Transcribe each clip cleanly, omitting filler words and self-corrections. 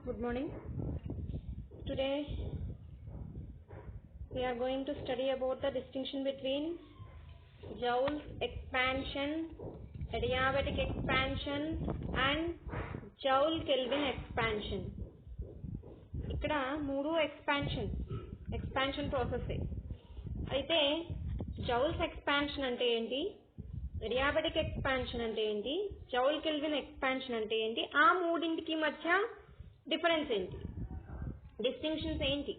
Good morning. Today we are going to study about the distinction between Joule's expansion, adiabatic expansion and Joule-Kelvin expansion. ఇక్కడ మూడు expansion process. అయితే joules expansion అంటే ఏంటి, adiabatic expansion అంటే ఏంటి, joule-kelvin expansion అంటే ఏంటి, ఆ మూడింటికి మధ్య డిఫరెన్స్ ఏంటి, డిస్టింక్షన్స్ ఏంటి,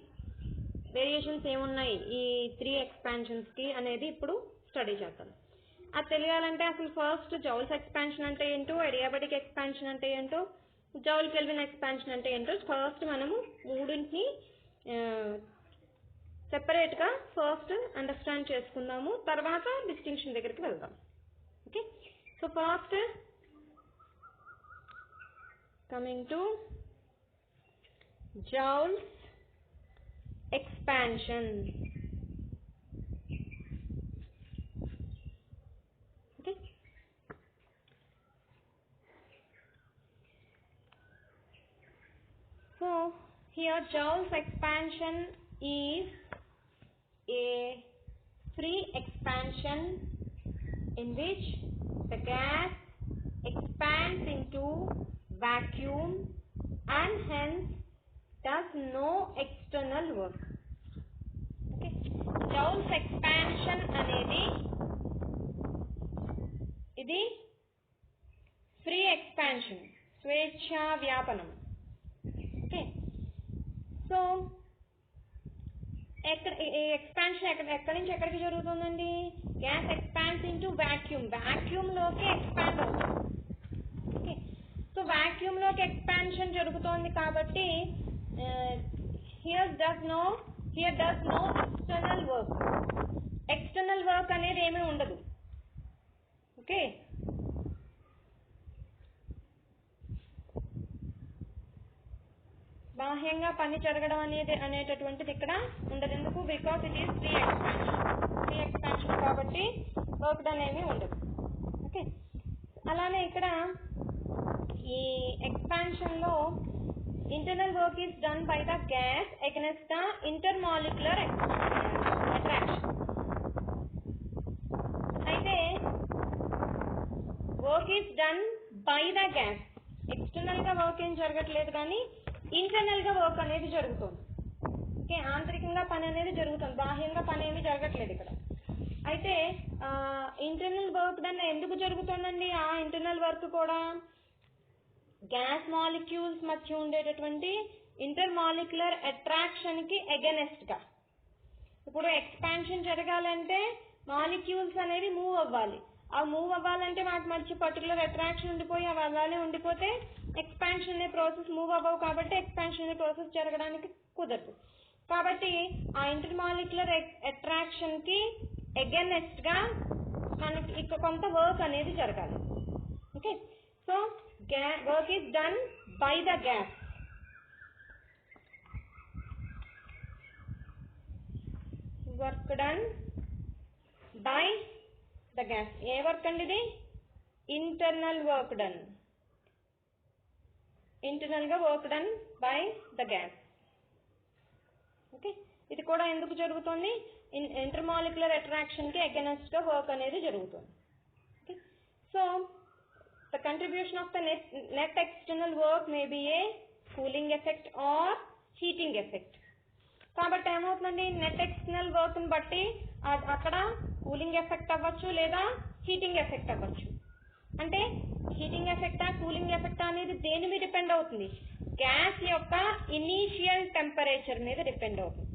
వేరియేషన్స్ ఏమున్నాయి ఈ త్రీ ఎక్స్పాన్షన్స్కి అనేది ఇప్పుడు స్టడీ చేద్దాం. అది తెలియాలంటే అసలు ఫస్ట్ జౌల్స్ ఎక్స్పాన్షన్ అంటే ఏంటో, adiabatic ఎక్స్పాన్షన్ అంటే ఏంటో, జౌల్-కెల్విన్ ఎక్స్పాన్షన్ అంటే ఏంటో ఫస్ట్ మనము మూడింటిని సెపరేట్గా ఫస్ట్ అండర్స్టాండ్ చేసుకుందాము, తర్వాత డిస్టింక్షన్ దగ్గరికి వెళ్దాం. Okay, so first coming to Joule's expansion. Okay, so here Joule's expansion is a free expansion in which the gas expands into vacuum and hence does no external work. Okay, Joule's expansion అనేది ఇది free expansion, స్వేచ్ఛా వ్యాపనం. Okay, so expansion ఎక్కడి నుంచి ఎక్కడికి జరుగుతుందండి, gas expands into వ్యాక్యూమ్లోకి expand అవుతుంది. Okay, so వ్యాక్యూమ్లోకి expansion జరుగుతోంది కాబట్టి here does no external work అనేది ఏమీ ఉండదు. ఓకే, బాహ్యంగా పని జరగడం అనేటటువంటిది ఇక్కడ ఉండదు. ఎందుకు, because it is free expansion కాబట్టి వర్క్ డన్ ఏమీ ఉండదు. ఓకే, అలానే ఇక్కడ ఈ ఎక్స్పాన్షన్లో internal work is done by the gas against the intermolecular attraction. అయితే work is done by the gas, external గా వర్క్ ఏం జరగట్లేదు కానీ ఇంటర్నల్ గా వర్క్ అనేది జరుగుతుంది. ఓకే, ఆంతరికంగా పని అనేది జరుగుతుంది, బాహ్యంగా పని ఏమీ జరగట్లేదు ఇక్కడ. అయితే ఇంటర్నల్ వర్క్ డన్ ఎందుకు జరుగుతుందండి, ఆ ఇంటర్నల్ వర్క్ కూడా గ్యాస్ మాలిక్యూల్స్ మధ్య ఉండేటటువంటి ఇంటర్మాలిక్యులర్ అట్రాక్షన్ కి అగెనెస్ట్ గా. ఇప్పుడు ఎక్స్పాన్షన్ జరగాలంటే మాలిక్యూల్స్ అనేవి మూవ్ అవ్వాలి, ఆ మూవ్ అవ్వాలంటే వాటి మధ్య పర్టికులర్ అట్రాక్షన్ ఉండిపోయి అవి అలానే ఉండిపోతే ఎక్స్పాన్షన్ అనే ప్రాసెస్ మూవ్ అవ్వవు, కాబట్టి ఎక్స్పాన్షన్ అనే ప్రాసెస్ జరగడానికి కుదరదు. కాబట్టి ఆ ఇంటర్మాలిక్యులర్ అట్రాక్షన్ కి అగెనెస్ట్ గా మనకి ఇక్కడ కొంత వర్క్ అనేది జరగాలి. Okay, so work is done by the gas. Work done by the gas. A work అండి ఇది, ఇంటర్నల్ వర్క్ డన్, ఇంటర్నల్ గా work done by the gas. Okay, ఇది కూడా ఎందుకు జరుగుతుంది, ఇంటర్మాలిక్యులర్ అట్రాక్షన్ కి అగెనెస్ట్ గా వర్క్ అనేది జరుగుతుంది. Okay, so the contribution of the net external work may be a cooling effect or heating effect. కాబట్టి ఏమవుతుందండి, నెట్ ఎక్స్టర్నల్ వర్క్ ని బట్టి అక్కడ కూలింగ్ ఎఫెక్ట్ అవ్వచ్చు లేదా హీటింగ్ ఎఫెక్ట్ అవ్వచ్చు. అంటే హీటింగ్ ఎఫెక్టా కూలింగ్ ఎఫెక్టా అనేది దేని మీద డిపెండ్ అవుతుంది, గ్యాస్ యొక్క ఇనీషియల్ టెంపరేచర్ మీద డిపెండ్ అవుతుంది,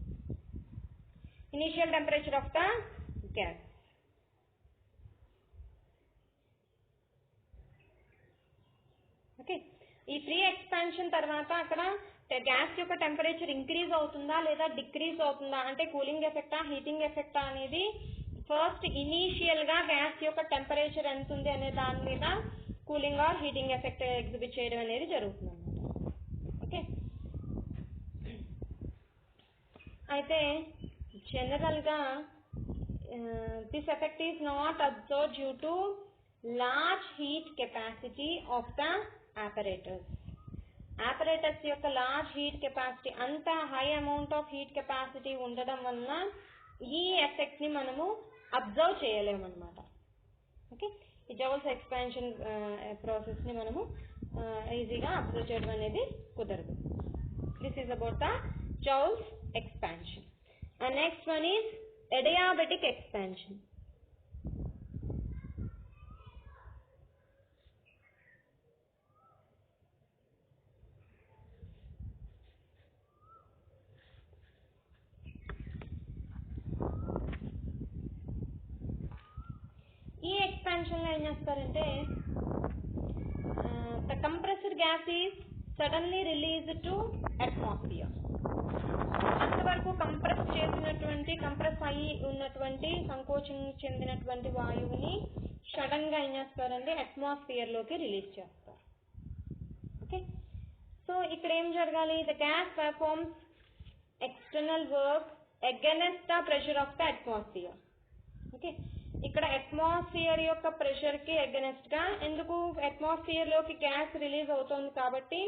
initial temperature of the gas. Okay, ఈ ఫ్రీ ఎక్స్పాన్షన్ తర్వాత అక్కడ గ్యాస్ యొక్క టెంపరేచర్ ఇంక్రీజ్ అవుతుందా లేదా డిక్రీజ్ అవుతుందా, అంటే కూలింగ్ ఎఫెక్టా హీటింగ్ ఎఫెక్టా అనేది ఫస్ట్ ఇనీషియల్ గా గ్యాస్ యొక్క టెంపరేచర్ ఎంత ఉంది అనే దాని మీద cooling are heating effect exhibit చేయడం అనేది జరుగుతుంది అన్నమాట. ఓకే, అయితే జనరల్ గా this effect is not observed due to large heat capacity of the apparatus. Operators యొక్క లార్జ్ హీట్ కెపాసిటీ, అంత high amount of heat capacity ఉండడం వలన ఈ ఎఫెక్ట్ ని మనము అబ్జర్వ్ చేయలేమన్నమాట. ఓకే, ఈ జౌల్స్ ఎక్స్పాన్షన్ ప్రాసెస్ ని మనము ఈజీగా అబ్జర్వ్ చేయడం అనేది కుదరదు. This is about the joules expansion. And next one is adiabatic expansion. ఈ ఎక్స్పాన్షన్ లో ఏం చేస్తారంటే the compressed gas is suddenly release to atmosphere. అంతవరకు కంప్రెస్ అయ్యి ఉన్నటువంటి సంకోచం చెందినటువంటి వాయువుని సడన్ గా ఏం చేస్తారంటే అట్మాస్ఫియర్ లోకి రిలీజ్ చేస్తారు. ఓకే, సో ఇక్కడ ఏం జరగాలి? The gas performs external work against the pressure of the atmosphere. Okay, ఇక్కడ అట్మాస్ఫియర్ యొక్క ప్రెషర్ కి అగైనెస్ట్ గా, ఎందుకు అట్మాస్ఫియర్ లోకి గ్యాస్ రిలీజ్ అవుతుంది కాబట్టి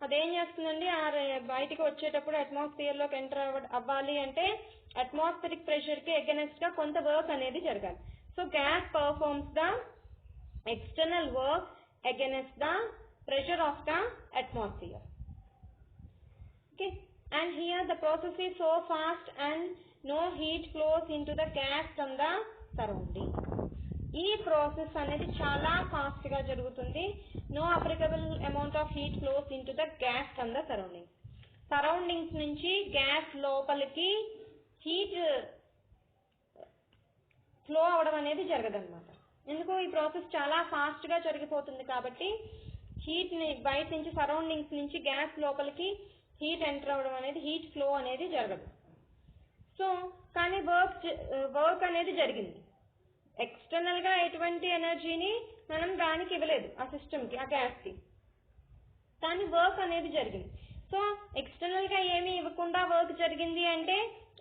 అదేం చేస్తుందండి, బయటికి వచ్చేటప్పుడు అట్మాస్ఫియర్ లోకి ఎంటర్ అవ్వాలి అంటే అట్మాస్ఫిరిక్ ప్రెషర్ కి అగైనెస్ట్ గా కొంత వర్క్ అనేది జరగాలి. So gas performs the external work against the pressure of the atmosphere. Okay, and here the process is so fast and no heat flows into the gas from the surrounding. ఈ process అనేది చాలా fast గా జరుగుతుంది. No applicable amount of heat flows into the gas from the surroundings నుంచి gas లోపలికి heat flow అవడం అనేది జరగదన్నమాట. ఎందుకు? ఈ ప్రాసెస్ చాలా ఫాస్ట్ గా జరిగిపోతుంది కాబట్టి హీట్ ని బయట నుంచి సరౌండింగ్స్ నుంచి గ్యాస్ లోపలికి హీట్ ఎంటర్ అవడం అనేది, హీట్ ఫ్లో అనేది జరగదు. సో కానీ వర్క్ అనేది జరిగింది. ఎక్స్టర్నల్ గా ఎటువంటి ఎనర్జీని మనం దానికి ఇవ్వలేదు, ఆ సిస్టమ్ కి, ఆ గ్యాస్ కి, కానీ వర్క్ అనేది జరిగింది. సో ఎక్స్టర్నల్ గా ఏమీ ఇవ్వకుండా వర్క్ జరిగింది అంటే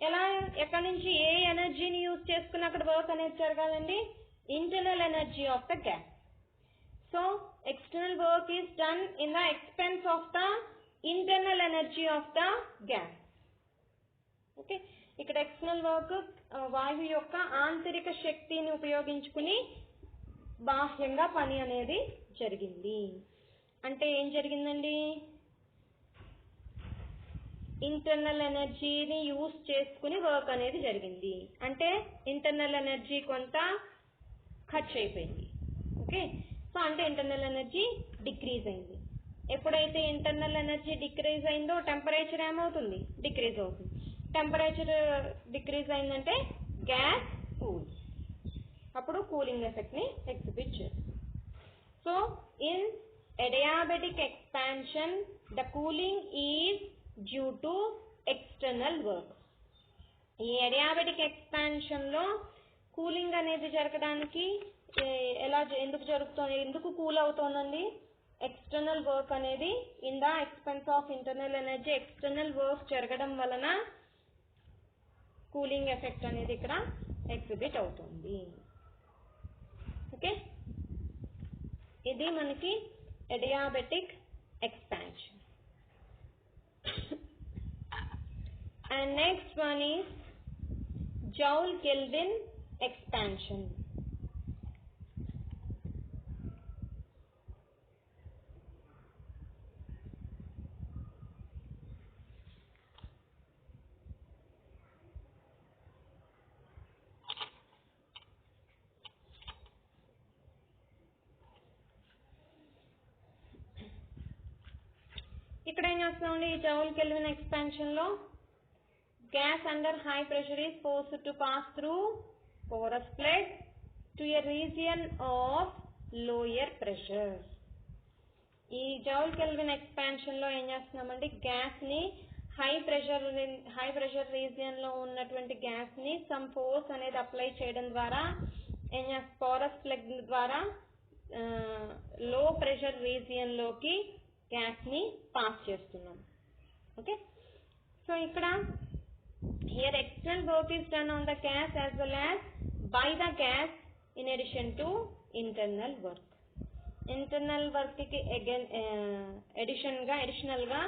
ఎలా, ఎక్కడి నుంచి ఏ ఎనర్జీని యూజ్ చేసుకుని అక్కడ వర్క్ అనేది జరగాలండి? Internal energy of the gas. So external work is done in the expense of the internal energy of the gas. Okay, ఇక్కడ ఎక్స్టర్నల్ వర్క్ వాయువు యొక్క ఆంతరిక శక్తిని ఉపయోగించుకుని బాహ్యంగా పని అనేది జరిగింది. అంటే ఏం జరిగిందండి? ఇంటర్నల్ ఎనర్జీని యూజ్ చేసుకుని వర్క్ అనేది జరిగింది. అంటే ఇంటర్నల్ ఎనర్జీ కొంత ఖర్చు అయిపోయింది. ఓకే, సో అంటే ఇంటర్నల్ ఎనర్జీ డిక్రీజ్ అయింది. ఎప్పుడైతే ఇంటర్నల్ ఎనర్జీ డిక్రీజ్ అయిందో టెంపరేచర్ ఏమవుతుంది? డిక్రీజ్ అవుతుంది. టెంపరేచర్ డిక్రీజ్ అయిందంటే గ్యాస్ కూల్, అప్పుడు కూలింగ్ ఎఫెక్ట్ ని ఎగ్జిబిట్ చేస్తుంది. So in adiabatic expansion the cooling is due to external work. ఈ adiabatic expansion లో కూలింగ్ అనేది జరగడానికి ఎందుకు కూల్ అవుతోందండి? ఎక్స్టర్నల్ వర్క్ అనేది in the expense of internal energy, external work జరగడం వలన కూలింగ్ ఎఫెక్ట్ అనేది ఇక్కడ ఎగ్జిబిట్ అవుతుంది. ఓకే, ఇది మనకి adiabatic expansion. And next one is Joule-Kelvin expansion. ఇక్కడ ఏం చేస్తున్నామండి? ఈ Joule-Kelvin expansion లో gas under high pressure is forced to pass through porous plate to a region of lower pressure. ఈ Joule-Kelvin expansion లో ఏం చేస్తున్నామండి? గ్యాస్ ని హై ప్రెషర్ రీజియన్ లో ఉన్నటువంటి గ్యాస్ ని సమ్ ఫోర్స్ అనేది అప్లై చేయడం ద్వారా ఏం చేస్తాం? పోరస్ ప్లగ్ ద్వారా లో ప్రెషర్ రీజియన్ లోకి గ్యాస్ ని పాస్ చేస్తున్నాం. ఓకే, సో ఇక్కడ here external work is done on the gas as well as by the gas in addition to internal work. Internal work కి అడిషనల్ గా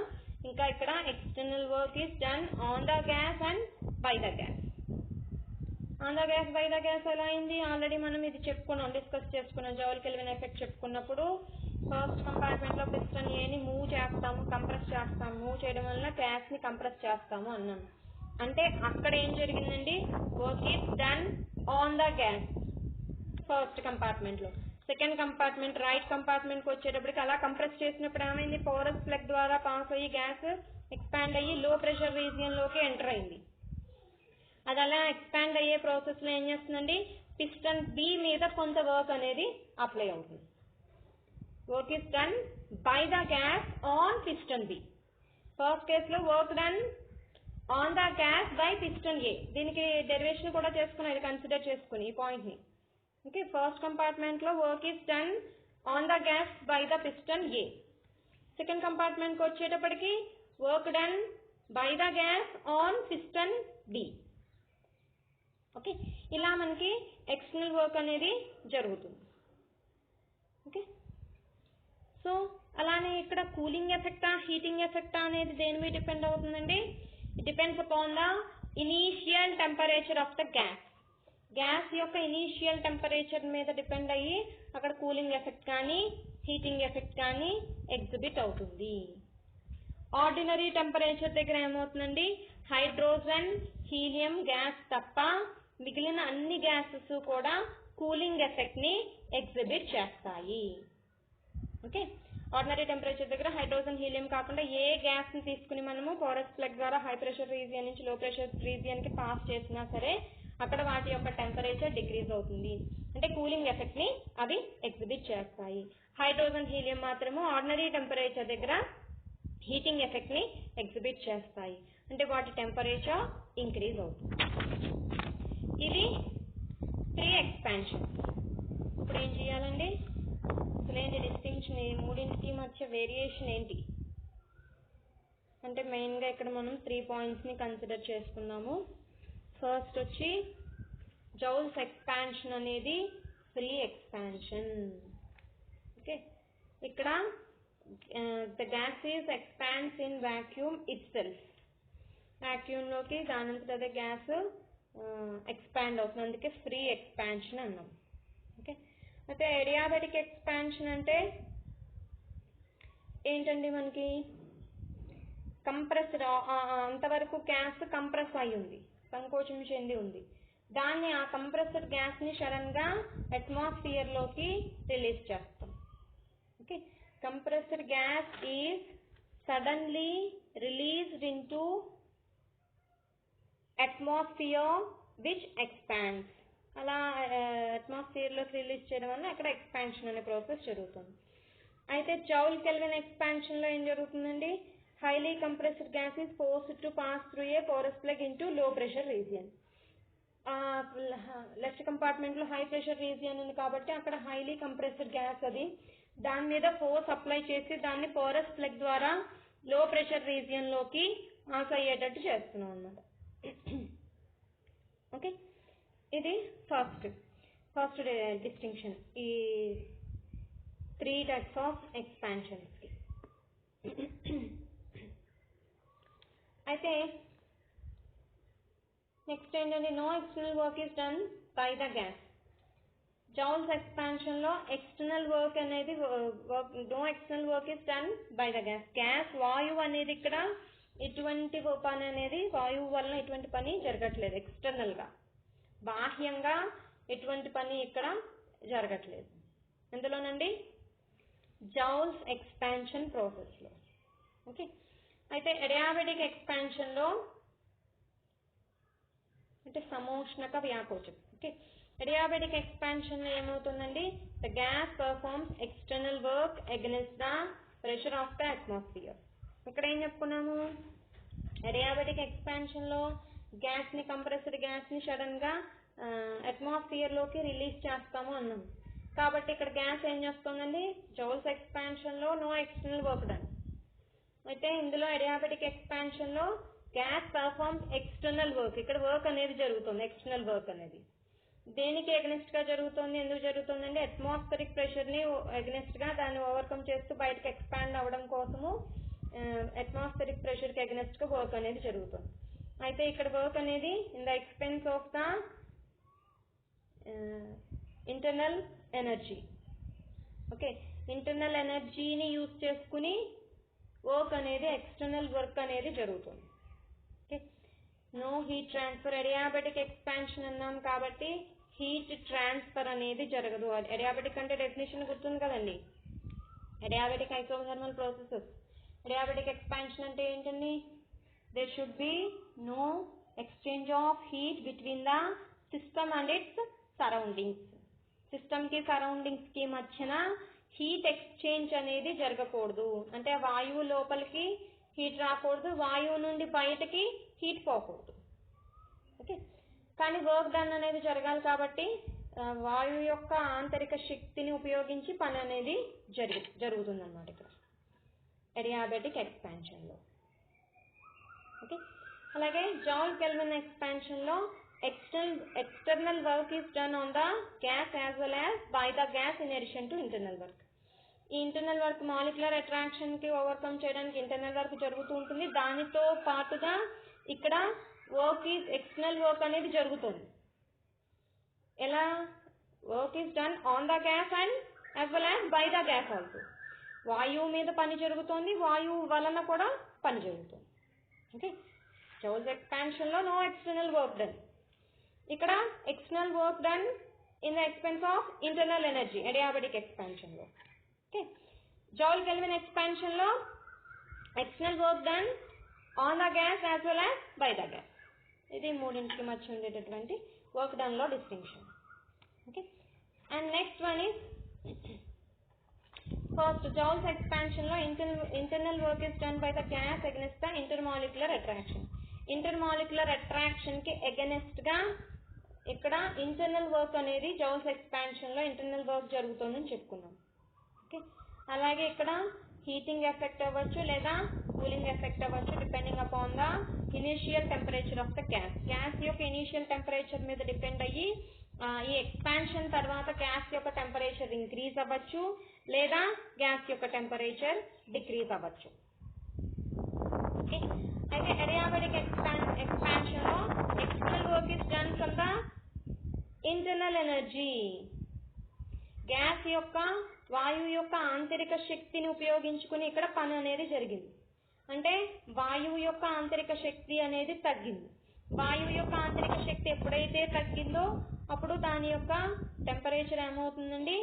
ఇంకా ఇక్కడ external work is done on the gas and by the gas. On the gas by the gas ఎలా అయింది? Already మనం ఇది చెప్పుకున్నాం, discuss చేసుకున్నాం. జౌల్ కెల్విన్ ఎఫెక్ట్ చెప్పుకున్నప్పుడు ఫస్ట్ కంపార్ట్మెంట్ లో పిస్టన్ ఏని మూవ్ చేస్తాము, కంప్రెస్ చేస్తాము. మూవ్ చేయడం వల్ల గ్యాస్ ని కంప్రెస్ చేస్తాము అన్నాను. అంటే అక్కడ ఏం జరిగిందండి? Work is done on the gas first compartment లో. సెకండ్ కంపార్ట్మెంట్ రైట్ కంపార్ట్మెంట్ కి వచ్చేటప్పటికి అలా కంప్రెస్ చేసినప్పుడు ఏమైంది? పోరస్ ప్లగ్ ద్వారా పాస్ అయ్యి గ్యాస్ ఎక్స్పాండ్ అయ్యి లో ప్రెషర్ రీజియన్ లోకి ఎంటర్ అయింది. అది అలా ఎక్స్పాండ్ అయ్యే ప్రాసెస్ లో ఏం చేస్తుందండి? పిస్టన్ బి మీద కొంత వర్క్ అనేది అప్లై అవుతుంది. Work is done by the gas on piston B. First case లో work done on the gas by piston A. దీనికి డెరివేషన్ కూడా చేసుకుని కన్సిడర్ చేసుకుని ఈ పాయింట్ ని. ఓకే, ఫస్ట్ కంపార్ట్మెంట్ లో work is done on the gas by the piston A. Second compartment కి వచ్చేటప్పటికి work done by the gas on piston B. Okay, ఇలా మనకి ఎక్స్టర్నల్ వర్క్ అనేది జరుగుతుంది. ఓకే, సో అలానే ఇక్కడ కూలింగ్ ఎఫెక్టా హీటింగ్ ఎఫెక్టా అనేది దేని మీద డిపెండ్ అవుతుందండి? It depends upon the initial temperature of the gas. Gas యొక్క ఇనీషియల్ టెంపరేచర్ మీద డిపెండ్ అయ్యి అక్కడ కూలింగ్ ఎఫెక్ట్ కానీ హీటింగ్ ఎఫెక్ట్ కానీ ఎగ్జిబిట్ అవుతుంది. ఆర్డినరీ టెంపరేచర్ దగ్గర ఏమవుతుందండి? హైడ్రోజన్ హీలియం గ్యాస్ తప్ప మిగిలిన అన్ని గ్యాసెస్ కూడా కూలింగ్ ఎఫెక్ట్ ని ఎగ్జిబిట్ చేస్తాయి. ఓకే, ఆర్డినరీ టెంపరేచర్ దగ్గర హైడ్రోజన్ హీలియం కాకుండా ఏ గ్యాస్ ని తీసుకుని మనము పోరస్ ప్లగ్ ద్వారా హై ప్రెషర్ రీజియన్ నుంచి లో ప్రెషర్ రీజియన్ కి పాస్ చేసినా సరే అక్కడ వాటి యొక్క టెంపరేచర్ డిక్రీజ్ అవుతుంది. అంటే కూలింగ్ ఎఫెక్ట్ ని అవి ఎగ్జిబిట్ చేస్తాయి. హైడ్రోజన్ హీలియం మాత్రము ఆర్డినరీ టెంపరేచర్ దగ్గర హీటింగ్ ఎఫెక్ట్ ని ఎగ్జిబిట్ చేస్తాయి. అంటే వాటి టెంపరేచర్ ఇంక్రీజ్ అవుతుంది. ఇది ప్రీ ఎక్స్పాన్షన్. ఇప్పుడు ఏం చేయాలండి? అసలు ఏంటి డిస్టింక్షన్? ఈ మూడింటికి మధ్య వేరియేషన్ ఏంటి అంటే మెయిన్ గా ఇక్కడ మనం 3 పాయింట్స్ ని కన్సిడర్ చేసుకున్నాము. ఫస్ట్ వచ్చి జౌల్స్ ఎక్స్పాన్షన్ అనేది ఫ్రీ ఎక్స్పాన్షన్. ఓకే, ఇక్కడ the gas is expands in vacuum it self. Vacuum లోకి దానంతట అదే గ్యాస్ ఎక్స్పాండ్ అవుతుంది, అందుకే ఫ్రీ ఎక్స్పాన్షన్ అన్నాం. ఓకే, అయితే అడియాబెటిక్ ఎక్స్పాన్షన్ అంటే ఏంటండి? మనకి కంప్రెస్డ్ అంతవరకు గ్యాస్ కంప్రెస్ అయి ఉంది, సంకోచం చెంది ఉంది. దాన్ని ఆ కంప్రెస్డ్ గ్యాస్ ని సడన్ గా అట్మాస్ఫియర్ లోకి రిలీజ్ చేస్తాం. Okay, compressed gas is suddenly released into atmosphere which expands. అలా అట్మాస్ఫియర్ లోకి రిలీజ్ చేయడం వల్ల అక్కడ ఎక్స్పాన్షన్ అనే ప్రాసెస్ జరుగుతుంది. అయితే జౌల్ కెల్విన్ ఎక్స్పాన్షన్ లో ఏం జరుగుతుందండి? Highly compressed gas is forced to pass through a porous plug into లో ప్రెషర్ రీజియన్. లెఫ్ట్ కంపార్ట్మెంట్ లో హై ప్రెషర్ రీజియన్ ఉంది కాబట్టి అక్కడ హైలీ కంప్రెస్డ్ గ్యాస్ అది దాని మీద ఫోర్స్ అప్లై చేసి దాన్ని పోరస్ ప్లగ్ ద్వారా లో ప్రెషర్ రీజియన్ లోకి పాస్ అయ్యేటట్టు చేస్తున్నాం అన్నమాట. ఓకే, ఇది ఫస్ట్ డిస్టింక్షన్ ఈ 3 టైప్స్ ఆఫ్ ఎక్స్పాన్షన్స్ కి. అయితే నెక్స్ట్ ఏంటంటే no external work is done by the gas. Joule's expansion లో ఎక్స్టర్నల్ వర్క్ అనేది no external work is done by the gas. Gas వాయువు అనేది ఇక్కడ ఎటువంటి పని అనేది వాయువు వల్ల ఎటువంటి పని జరగట్లేదు. ఎక్స్టర్నల్ గా బాహ్యంగా ఎటువంటి పని ఇక్కడ జరగట్లేదు. ఎందులోనండి? జౌల్స్ ఎక్స్పాన్షన్ ప్రాసెస్ లో. ఓకే, అయితే అడియాబెటిక్ ఎక్స్పాన్షన్ లో అంటే సమోష్ణక వ్యాకోచం. ఓకే, అడియాబెటిక్ ఎక్స్పాన్షన్ లో ఏమవుతుందండి? The gas performs external work against the pressure of the atmosphere. ఇక్కడ ఏం చెప్పుకున్నాము? అడియాబెటిక్ ఎక్స్పాన్షన్ లో గ్యాస్ ని కంప్రెస్డ్ గ్యాస్ ని సడన్ గా అట్మాస్ఫియర్ లోకి రిలీజ్ చేస్తాము అన్నాం. కాబట్టి ఇక్కడ గ్యాస్ ఏం చేస్తుందండి? జౌల్స్ ఎక్స్పాన్షన్ లో నో ఎక్స్టర్నల్ వర్క్ డన్. అయితే ఇందులో అడియాబెటిక్ ఎక్స్పాన్షన్ లో గ్యాస్ పర్ఫార్మ్స్ ఎక్స్టర్నల్ వర్క్. ఇక్కడ వర్క్ అనేది జరుగుతుంది, ఎక్స్టర్నల్ వర్క్ అనేది. దేనికి అగెనిస్ట్ గా జరుగుతుంది, ఎందుకు జరుగుతుందండి? అట్మాస్ఫిరిక్ ప్రెషర్ ని అగెనిస్ట్ గా దాన్ని ఓవర్కమ్ చేస్తూ బయటకు ఎక్స్పాండ్ అవ్వడం కోసము అట్మాస్ఫిరిక్ ప్రెషర్ కి అగెనిస్ట్ గా వర్క్ అనేది జరుగుతుంది. అయితే ఇక్కడ వర్క్ అనేది in the expense of the internal energy. Okay, internal ఎనర్జీని యూజ్ చేసుకుని వర్క్ అనేది ఎక్స్టర్నల్ వర్క్ అనేది జరుగుతుంది. Okay, no heat transfer. Adiabatic expansion అన్నాం కాబట్టి హీట్ ట్రాన్స్ఫర్ అనేది జరగదు. అడియాబెటిక్ అంటే డెఫినేషన్ గుర్తుంది కదండి, adiabatic isothermal processes. Adiabatic expansion అంటే ఏంటండి? there should be no exchange of heat between the system and its surroundings. System కి సరౌండింగ్స్ కి మధ్యన హీట్ ఎక్స్చేంజ్ అనేది జరగకూడదు. అంటే వాయువు లోపలికి హీట్ రాకూడదు, వాయువు నుండి బయటకి హీట్ పోకూడదు. ఓకే, కానీ వర్క్ డన్ అనేది జరగాలి కాబట్టి వాయువు యొక్క ఆంతరిక శక్తిని ఉపయోగించి పని అనేది జరుగుతుంది అన్నమాట ఇక్కడ అడియాబెటిక్ ఎక్స్పాన్షన్ లో. ఓకే, అలాగే జౌల్ కెల్విన్ ఎక్స్పాన్షన్ లో external work is done on the gas as well as by the gas in addition to internal work. ఈ ఇంటర్నల్ వర్క్ మాలిక్యులర్ అట్రాక్షన్ కి ఓవర్కమ్ చేయడానికి ఇంటర్నల్ వర్క్ జరుగుతూ ఉంటుంది. దానితో పాటుగా ఇక్కడ వర్క్ ఈజ్ ఎక్స్టర్నల్ వర్క్ అనేది జరుగుతుంది. ఎలా? Work is done on the gas and as well as by the gas also. వాయువు మీద పని జరుగుతుంది, వాయువు వలన కూడా పని జరుగుతుంది. ఓకే, జౌల్స్ ఎక్స్పాన్షన్ లో నో ఎక్స్టర్నల్ వర్క్ డన్. ఇక్కడ external work done in the expense of internal energy adiabatic expansion లో. ఓకే, జౌల్ కెల్విన్ ఎక్స్పాన్షన్ లో external work done on the gas as well as by the gas. ఇది మూడింటికి మధ్య ఉండేటటువంటి work done లో distinction. Okay, and next one is first Joule's expansion లో internal work is done by the gas against the intermolecular attraction. Intermolecular attraction కి against గా ఇక్కడ internal work అనేది జౌల్స్ ఎక్స్పాన్షన్ లో ఇంటర్నల్ వర్క్ జరుగుతుందని చెప్పుకున్నాం. Okay, అలాగే ఇక్కడ హీటింగ్ ఎఫెక్ట్ అవ్వచ్చు లేదా కూలింగ్ ఎఫెక్ట్ అవ్వచ్చు depending upon the initial temperature of the gas. Gas యొక్క ఇనిషియల్ టెంపరేచర్ మీద డిపెండ్ అయ్యి ఈ ఎక్స్పాన్షన్ తర్వాత గ్యాస్ యొక్క టెంపరేచర్ ఇంక్రీజ్ అవ్వచ్చు లేదా గ్యాస్ యొక్క టెంపరేచర్ డిక్రీజ్ అవ్వచ్చు. ఓకే, అయితే అడియాబెటిక్ ఎక్స్పాన్షన్ లో external work is done from the internal energy. Gas యొక్క వాయువు యొక్క ఆంతరిక శక్తిని ఉపయోగించుకుని ఇక్కడ పని అనేది జరిగింది. అంటే వాయువు యొక్క ఆంతరిక శక్తి అనేది తగ్గింది. వాయువు యొక్క ఆంతరిక శక్తి ఎప్పుడైతే తగ్గిందో అప్పుడు దాని యొక్క టెంపరేచర్ ఏమవుతుందండి?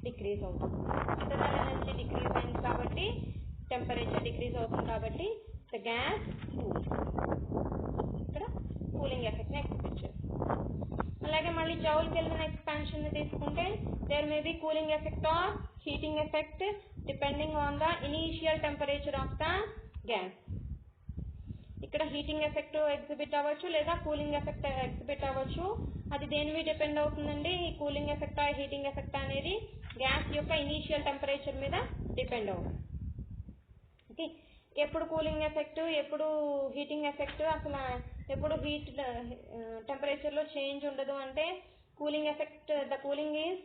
డిక్రీజ్ అవుతుంది. ఇంటర్నల్ ఎనర్జీ డిక్రీజ్ అయింది కాబట్టి టెంపరేచర్ డిక్రీజ్ అవుతుంది కాబట్టి ద గ్యాస్ కూల్. ఇక్కడ కూలింగ్ ఎఫెక్ట్ ని ఎక్స్పెక్ట్ చేస్తుంది. అలాగే మళ్ళీ జౌల్ కెల్విన్ ఎక్స్పాన్షన్ ని తీసుకుంటే there may be cooling effect or heating effect depending on the initial temperature of the gas. ఇక్కడ హీటింగ్ ఎఫెక్ట్ ఎగ్జిబిట్ అవ్వచ్చు లేదా కూలింగ్ ఎఫెక్ట్ ఎగ్జిబిట్ అవ్వచ్చు. అది దేని మీద డిపెండ్ అవుతుందండి? ఈ కూలింగ్ ఎఫెక్ట్ హీటింగ్ ఎఫెక్ట్ అనేది గ్యాస్ యొక్క ఇనీషియల్ టెంపరేచర్ మీద డిపెండ్ అవుతుంది. ఓకే, ఎప్పుడు కూలింగ్ ఎఫెక్ట్ ఎప్పుడు హీటింగ్ ఎఫెక్ట్, అసలు ఎప్పుడు హీట్ టెంపరేచర్ లో చేంజ్ ఉండదు అంటే cooling effect the cooling is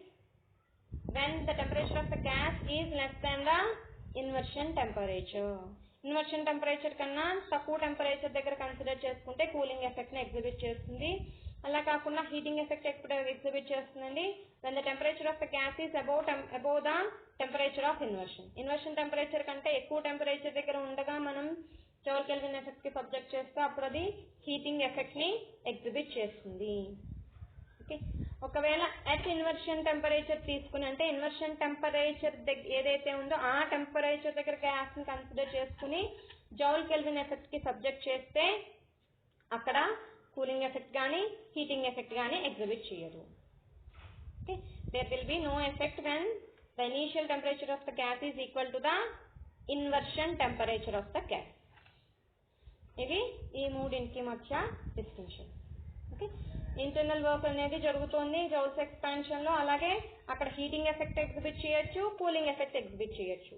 when the temperature of the gas is less than the inversion temperature. Inversion temperature కన్నా తక్కువ టెంపరేచర్ దగ్గర కన్సిడర్ చేసుకుంటే కూలింగ్ ఎఫెక్ట్ ని ఎగ్జిబిట్ చేస్తుంది. అలా కాకుండా హీటింగ్ ఎఫెక్ట్ ఎప్పుడు ఎగ్జిబిట్ చేస్తుందండి? when the temperature of the gas is above the temperature of inversion. Inversion temperature కంటే ఎక్కువ టెంపరేచర్ దగ్గర ఉండగా మనం జౌల్ కెల్విన్ ఎఫెక్ట్ కి సబ్జెక్ట్ చేస్తే అప్పుడు అది హీటింగ్ ఎఫెక్ట్ ని ఎగ్జిబిట్ చేస్తుంది. ఓకే, ఒకవేళ అట్ ఇన్వర్షన్ టెంపరేచర్ తీసుకుని అంటే ఇన్వర్షన్ టెంపరేచర్ ఏదైతే ఉందో ఆ టెంపరేచర్ దగ్గర గ్యాస్ ని కన్సిడర్ చేసుకుని జౌల్ కెల్విన్ ఎఫెక్ట్ కి సబ్జెక్ట్ చేస్తే అక్కడ కూలింగ్ ఎఫెక్ట్ గానీ హీటింగ్ ఎఫెక్ట్ గానీ ఎగ్జిబిట్ చేయదు. Okay, there will be no effect when the initial temperature of the gas is equal to the inversion temperature of the gas. ఇవి ఈ మూడింటికి మధ్య డిస్టింక్షన్. ఓకే, ఇంటర్నల్ వర్క్ అనేది జరుగుతుంది joules expansion లో. అలాగే అక్కడ హీటింగ్ ఎఫెక్ట్ ఎగ్జిబిట్ చేయొచ్చు, కూలింగ్ ఎఫెక్ట్ ఎగ్జిబిట్ చేయొచ్చు.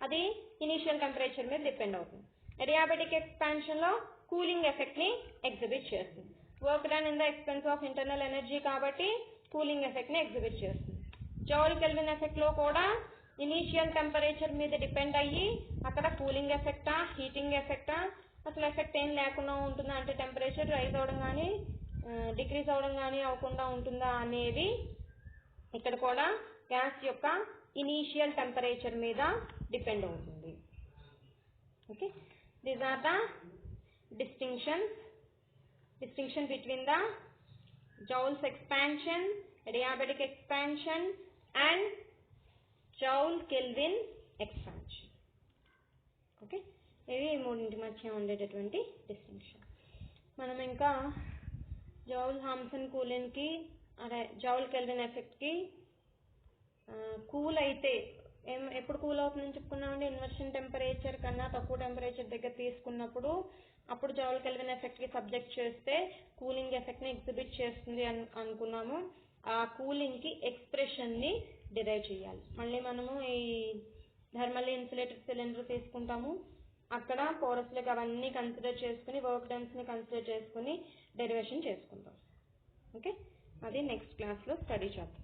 అది ఇనీషియల్ టెంపరేచర్ మీద డిపెండ్ అవుతుంది. అడియాబెటిక్ ఎక్స్పాన్షన్ లో కూలింగ్ ఎఫెక్ట్ ని ఎగ్జిబిట్ చేస్తుంది. Work done in the expense of internal energy కాబట్టి కూలింగ్ ఎఫెక్ట్ ని ఎగ్జిబిట్ చేస్తుంది. జౌల్ కెల్విన్ ఎఫెక్ట్ లో కూడా ఇనీషియల్ టెంపరేచర్ మీద డిపెండ్ అయ్యి అక్కడ కూలింగ్ ఎఫెక్టా హీటింగ్ ఎఫెక్టా అసలు ఎఫెక్ట్ ఏం లేకుండా ఉంటుందా, అంటే టెంపరేచర్ రైజ్ అవడం కానీ డిక్రీజ్ అవడం కానీ అవ్వకుండా ఉంటుందా అనేది ఇక్కడ కూడా గ్యాస్ యొక్క ఇనీషియల్ టెంపరేచర్ మీద డిపెండ్ అవుతుంది. Okay, these are the distinction between the Joule's expansion, adiabatic expansion and Joule-Kelvin expansion. Okay, ఇవి మూడింటి మధ్య ఉండేటటువంటి డిస్టింక్షన్. మనం ఇంకా జౌల్-థామ్సన్ కూలింగ్కి అదే జౌల్-కెల్విన్ ఎఫెక్ట్కి కూల్ అయితే ఎప్పుడు కూల్ అవుతుందని చెప్పుకున్నామండి, ఇన్వర్షన్ టెంపరేచర్ కన్నా తక్కువ టెంపరేచర్ దగ్గర తీసుకున్నప్పుడు అప్పుడు జౌల్-కెల్విన్ ఎఫెక్ట్కి సబ్జెక్ట్ చేస్తే కూలింగ్ ఎఫెక్ట్ని ఎగ్జిబిట్ చేస్తుంది అనుకున్నాము. ఆ కూలింగ్కి ఎక్స్ప్రెషన్ని డిరైవ్ చేయాలి. మళ్ళీ మనము ఈ థర్మల్లీ ఇన్సులేటెడ్ సిలిండర్ తీసుకుంటాము, అక్కడ పోరస్లకు అవన్నీ కన్సిడర్ చేసుకుని వర్క్ డన్స్ని కన్సిడర్ చేసుకుని డెరివేషన్ చేసుకుంటాం. ఓకే, అది నెక్స్ట్ క్లాస్లో స్టడీ చేద్దాం.